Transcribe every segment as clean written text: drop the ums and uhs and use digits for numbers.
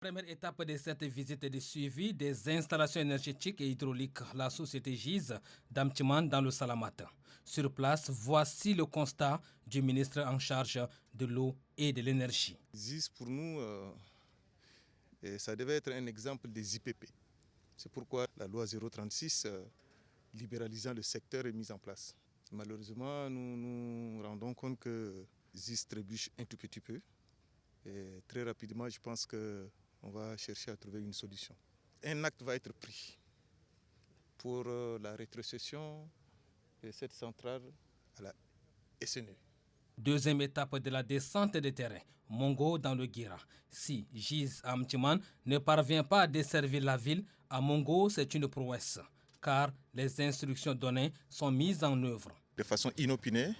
Première étape de cette visite est de suivi des installations énergétiques et hydrauliques, la société GIZ d'Amtiman dans le Salamata. Sur place, voici le constat du ministre en charge de l'eau et de l'énergie. GIZ pour nous, ça devait être un exemple des IPP. C'est pourquoi la loi 036 libéralisant le secteur est mise en place. Malheureusement, nous nous rendons compte que GIZ trébuche un tout petit peu. Et très rapidement, je pense qu'on va chercher à trouver une solution. Un acte va être pris pour la rétrocession de cette centrale à la SNE. Deuxième étape de la descente des terrains, Mongo dans le Guira. Si GIZ Amtiman ne parvient pas à desservir la ville, à Mongo c'est une prouesse, car les instructions données sont mises en œuvre. De façon inopinée,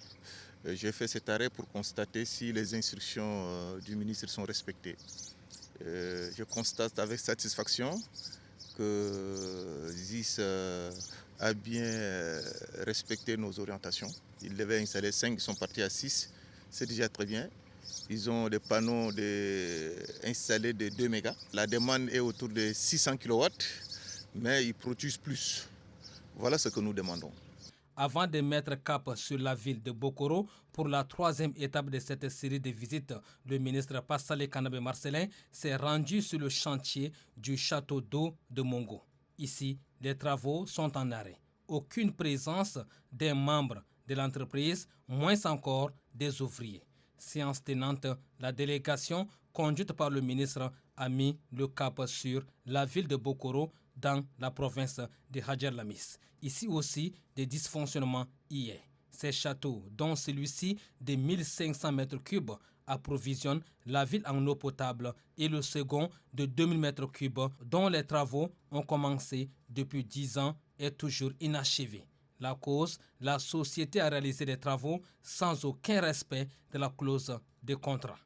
j'ai fait cet arrêt pour constater si les instructions du ministre sont respectées. Je constate avec satisfaction que GIZ a bien respecté nos orientations. Ils devaient installer 5, ils sont partis à 6, c'est déjà très bien. Ils ont des panneaux installés de 2 mégas. La demande est autour de 600 kW, mais ils produisent plus. Voilà ce que nous demandons. Avant de mettre cap sur la ville de Bokoro pour la troisième étape de cette série de visites, le ministre Passalé Kanabé Marcellin s'est rendu sur le chantier du château d'eau de Mongo. Ici, les travaux sont en arrêt. Aucune présence des membres de l'entreprise, moins encore des ouvriers. Séance tenante, la délégation conduite par le ministre a mis le cap sur la ville de Bokoro dans la province de Hadjer Lamis. Ici aussi, des dysfonctionnements y est. Ces châteaux, dont celui-ci de 1500 m3, approvisionnent la ville en eau potable et le second de 2000 m3, dont les travaux ont commencé depuis 10 ans et toujours inachevés. La cause, la société a réalisé des travaux sans aucun respect de la clause de contrat.